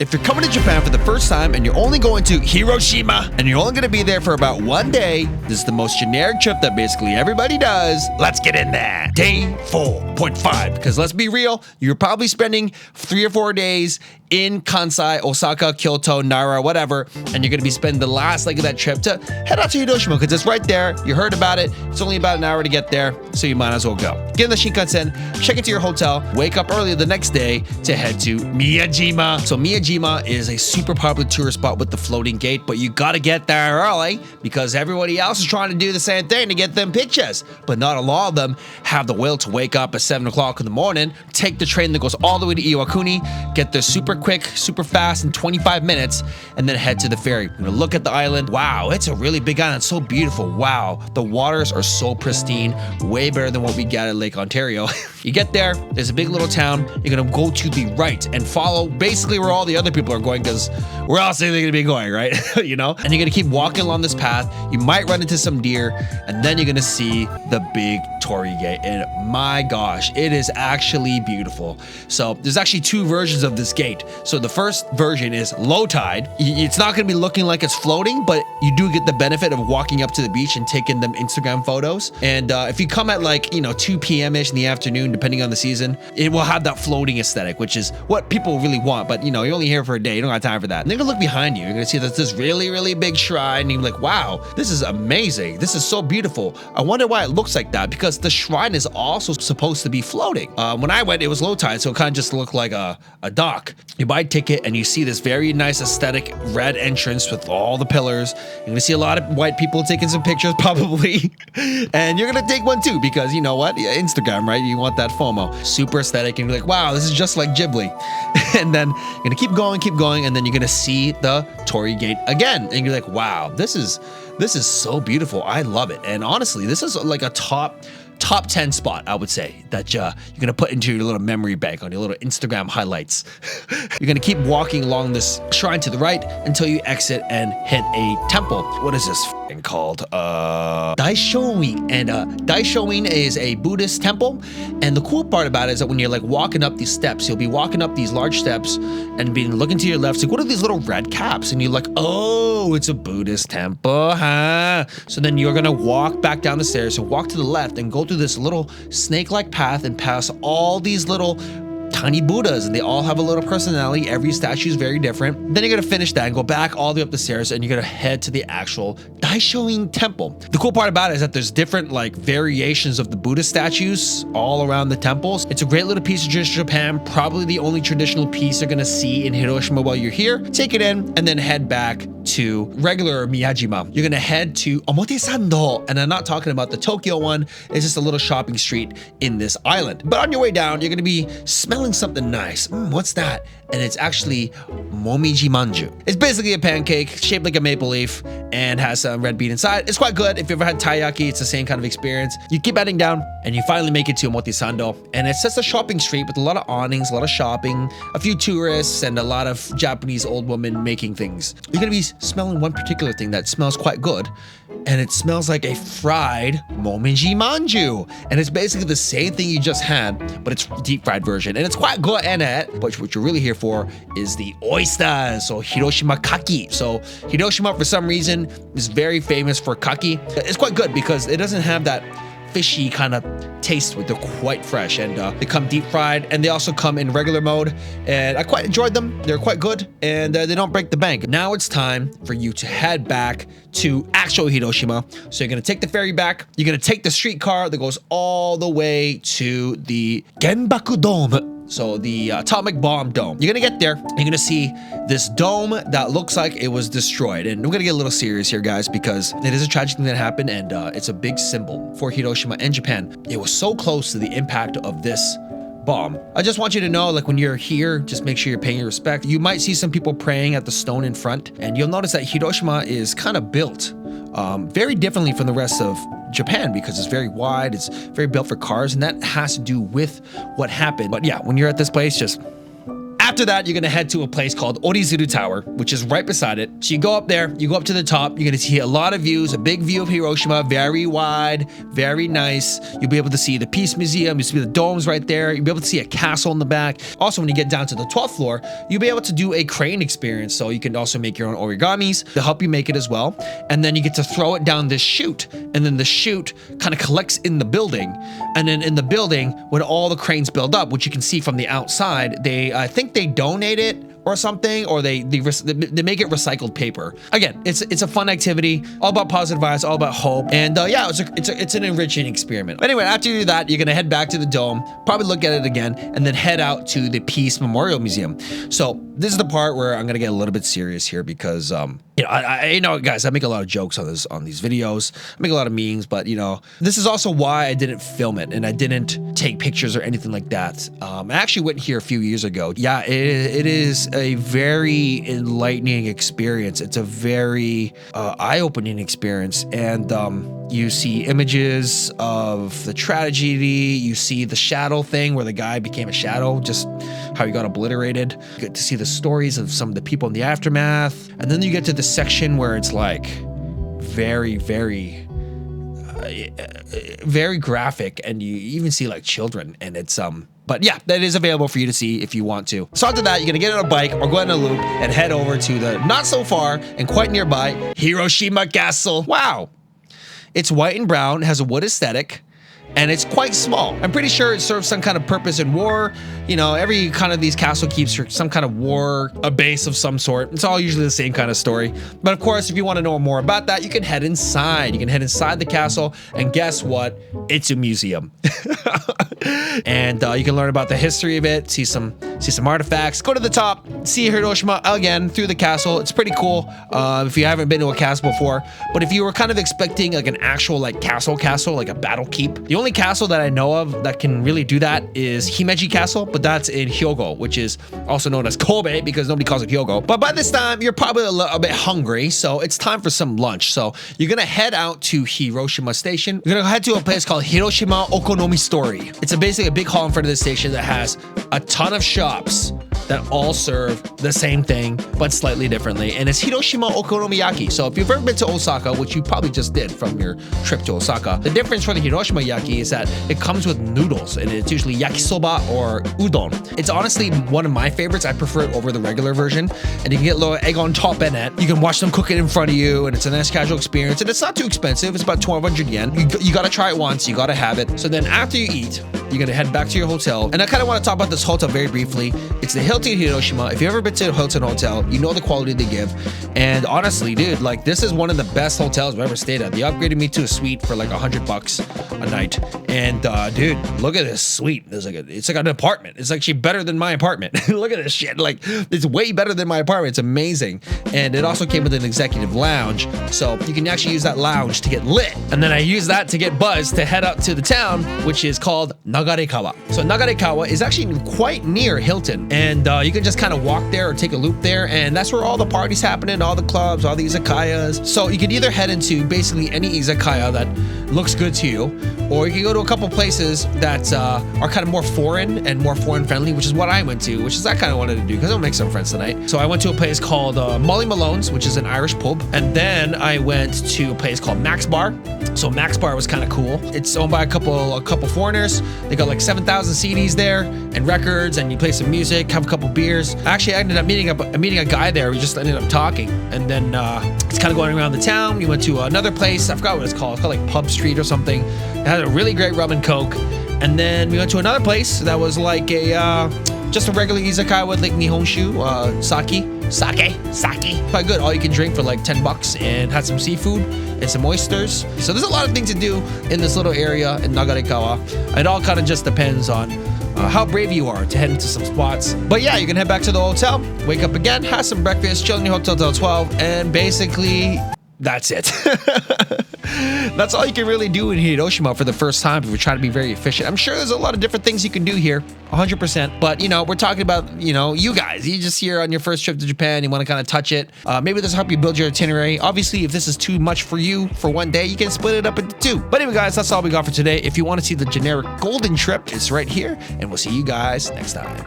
If you're coming to Japan for the first time and you're only going to Hiroshima and you're only going to be there for about 1 day, this is the most generic trip that basically everybody does. Let's get in there. Day 4.5. Because let's be real, you're probably spending 3 or 4 days in Kansai, Osaka, Kyoto, Nara, whatever, and you're going to be spending the last leg of that trip to head out to Hiroshima because it's right there. You heard about it. It's only about an hour to get there, so you might as well go. Get in the Shinkansen, check into your hotel, wake up early the next day to head to Miyajima. So Miyajima is a super popular tourist spot with the floating gate, but you got to get there early because everybody else is trying to do the same thing to get them pictures. But not a lot of them have the will to wake up at 7 o'clock in the morning, take the train that goes all the way to Iwakuni, get there super quick, super fast in 25 minutes, and then head to the ferry. You're gonna look at the island. Wow, it's a really big island, so beautiful. Wow, the waters are so pristine, way better than what we get at Lake Ontario. You get there, there's a big little town. You're gonna go to the right and follow basically where all the other people are going because where else are they gonna be going, right? You know? And you're gonna keep walking along this path. You might run into some deer, and then you're gonna see the big Torii Gate. And my gosh, it is actually beautiful. So there's actually 2 versions of this gate. So the first version is low tide. It's not gonna be looking like it's floating, but you do get the benefit of walking up to the beach and taking them Instagram photos. And if you come at 2 p.m.-ish in the afternoon, depending on the season, it will have that floating aesthetic, which is what people really want. But you're only here for a day. You don't have time for that. And they're gonna look behind you. You're gonna see that this really, really big shrine. And you're like, wow, this is amazing. This is so beautiful. I wonder why it looks like that because the shrine is also supposed to be floating. When I went, it was low tide, so it kind of just looked like a dock. You buy a ticket and you see this very nice aesthetic red entrance with all the pillars. You're gonna see a lot of white people taking some pictures probably. And you're gonna take one too because you know what? Instagram, right? You want that FOMO. Super aesthetic and you're like, wow, this is just like Ghibli. And then you're gonna keep going, and then you're gonna see the Torii Gate again. And you're like, wow, this is so beautiful. I love it. And honestly, this is like a top 10 spot, I would say, that you're gonna put into your little memory bank on your little Instagram highlights. You're gonna keep walking along this shrine to the right until you exit and hit a temple. What is this called? Daishoin. And Daishoin is a Buddhist temple. And the cool part about it is that when you're walking up these steps, you'll be walking up these large steps and being looking to your left. So what are these little red caps? And you're like, oh, it's a Buddhist temple, huh? So then you're gonna walk back down the stairs. So walk to the left and go through this little snake-like path and pass all these little tiny Buddhas, and they all have a little personality. Every statue is very different. Then you're gonna finish that and go back all the way up the stairs, and you're gonna head to the actual Daishoin temple. The cool part about it is that there's different variations of the Buddha statues all around the temples. It's a great little piece of traditional Japan, probably the only traditional piece you're gonna see in Hiroshima while you're here. Take it in and then head back to regular Miyajima. You're gonna head to Omotesando, and I'm not talking about the Tokyo one. It's just a little shopping street in this island. But on your way down, you're gonna be smelling something nice. What's that? And it's actually momiji manju. It's basically a pancake shaped like a maple leaf and has some red bean inside. It's quite good. If you've ever had taiyaki, it's the same kind of experience. You keep heading down and you finally make it to Omotesando. And it's just a shopping street with a lot of awnings, a lot of shopping, a few tourists, and a lot of Japanese old women making things. You're gonna be smelling one particular thing that smells quite good. And it smells like a fried momiji manju. And it's basically the same thing you just had, but it's deep fried version. And it's quite good in it. But what you're really here for is the oysters, so Hiroshima kaki. So Hiroshima, for some reason, is very famous for kaki. It's quite good because it doesn't have that fishy kind of taste with. They're quite fresh, and they come deep fried, and they also come in regular mode, and I quite enjoyed them. They're quite good, and they don't break the bank. Now it's time for you to head back to actual Hiroshima. So you're gonna take the ferry back. You're gonna take the streetcar that goes all the way to the Genbaku Dome. So the atomic bomb dome. You're gonna get there, you're gonna see this dome that looks like it was destroyed. And we're gonna get a little serious here, guys, because it is a tragic thing that happened, and it's a big symbol for Hiroshima and Japan. It was so close to the impact of this bomb. I just want you to know, when you're here, just make sure you're paying your respect. You might see some people praying at the stone in front, and you'll notice that Hiroshima is kind of built very differently from the rest of Japan because it's very wide, it's very built for cars, and that has to do with what happened. But yeah, when you're at this place, just After that, you're gonna head to a place called Orizuru Tower, which is right beside it. So you go up there, you go up to the top, you're gonna see a lot of views, a big view of Hiroshima, very wide, very nice. You'll be able to see the Peace Museum, you'll see the domes right there, you'll be able to see a castle in the back. Also, when you get down to the 12th floor, you'll be able to do a crane experience, so you can also make your own origamis to help you make it as well. And then you get to throw it down this chute, and then the chute kind of collects in the building. And then in the building, when all the cranes build up, which you can see from the outside, I think they donate it or something, or they make it recycled paper. Again, it's a fun activity, all about positive vibes, all about hope, and yeah, it's an enriching experiment. Anyway, after you do that, you're gonna head back to the dome, probably look at it again, and then head out to the Peace Memorial Museum. So this is the part where I'm gonna get a little bit serious here because you know, guys, I make a lot of jokes on these videos, I make a lot of memes, but you know, this is also why I didn't film it and I didn't take pictures or anything like that. I actually went here a few years ago. Yeah, it is a very enlightening experience. It's a very eye-opening experience, and you see images of the tragedy. You see the shadow thing where the guy became a shadow, just how he got obliterated. You get to see the stories of some of the people in the aftermath, and then you get to the section where it's like very graphic, and you even see like children, and it's but yeah, that is available for you to see if you want to. So after that, you're gonna get on a bike or go on a loop and head over to the not so far and quite nearby Hiroshima Castle. Wow. It's white and brown, has a wood aesthetic, and it's quite small. I'm pretty sure it serves some kind of purpose in war. You know, every kind of these castle keeps for some kind of war, a base of some sort. It's all usually the same kind of story. But of course, if you want to know more about that, you can head inside. You can head inside the castle, and guess what? It's a museum. And you can learn about the history of it, see some artifacts. Go to the top, see Hiroshima again through the castle. It's pretty cool if you haven't been to a castle before. But if you were kind of expecting like an actual like castle, like a battle keep, the only castle that I know of that can really do that is Himeji Castle, but that's in Hyogo, which is also known as Kobe because nobody calls it Hyogo. But by this time, you're probably a bit hungry, so it's time for some lunch. So you're gonna head out to Hiroshima Station. You're gonna head to a place called Hiroshima Okonomi Story. It's basically a big hall in front of the station that has a ton of shops that all serve the same thing, but slightly differently. And it's Hiroshima Okonomiyaki. So if you've ever been to Osaka, which you probably just did from your trip to Osaka, the difference for the Hiroshima Yaki is that it comes with noodles, and it's usually yakisoba or udon. It's honestly one of my favorites. I prefer it over the regular version. And you can get a little egg on top in it. You can watch them cook it in front of you, and it's a nice casual experience. And it's not too expensive. It's about 1,200 yen. You gotta try it once. You gotta have it. So then after you eat, you're gonna head back to your hotel. And I kind of want to talk about this hotel very briefly. It's the Hilton Hiroshima. If you've ever been to a Hilton hotel, you know the quality they give. And honestly, dude, like this is one of the best hotels I've ever stayed at. They upgraded me to a suite for like $100 a night. And dude, look at this suite. It's like an apartment. It's actually better than my apartment. Look at this shit. Like it's way better than my apartment. It's amazing. And it also came with an executive lounge. So you can actually use that lounge to get lit. And then I use that to get buzzed to head up to the town, which is called Nagarekawa. So Nagarekawa is actually quite near Hilton, and you can just kind of walk there or take a loop there, and that's where all the parties happen, all the clubs, all the izakayas. So you can either head into basically any izakaya that looks good to you, or you can go to a couple places that are kind of more foreign and more foreign friendly, which is what I went to, which is I kind of wanted to do because I'll make some friends tonight. So I went to a place called Molly Malone's, which is an Irish pub, and then I went to a place called Max Bar. So Max Bar was kind of cool. It's owned by a couple foreigners. They got like 7,000 CDs there and records, and you play some music, have a couple beers. Actually, I ended up meeting a guy there. We just ended up talking, and then it's kind of going around the town. We went to another place. I forgot what it's called. It's called like Pub Street or something. It had a really great rum and coke. And then we went to another place that was like just a regular izakaya with like nihonshu, sake. Quite good. All you can drink for like $10 and had some seafood and some oysters. So there's a lot of things to do in this little area in Nagarekawa. It all kind of just depends on how brave you are to head into some spots. But yeah, you can head back to the hotel, wake up again, have some breakfast, chill in your hotel till 12, and basically that's it. That's all you can really do in Hiroshima for the first time if you're trying to be very efficient. I'm sure there's a lot of different things you can do here, 100%. But, you know, we're talking about, you know, you guys. You just here on your first trip to Japan, you want to kind of touch it. Maybe this will help you build your itinerary. Obviously, if this is too much for you for one day, you can split it up into two. But anyway, guys, that's all we got for today. If you want to see the generic golden trip, it's right here. And we'll see you guys next time.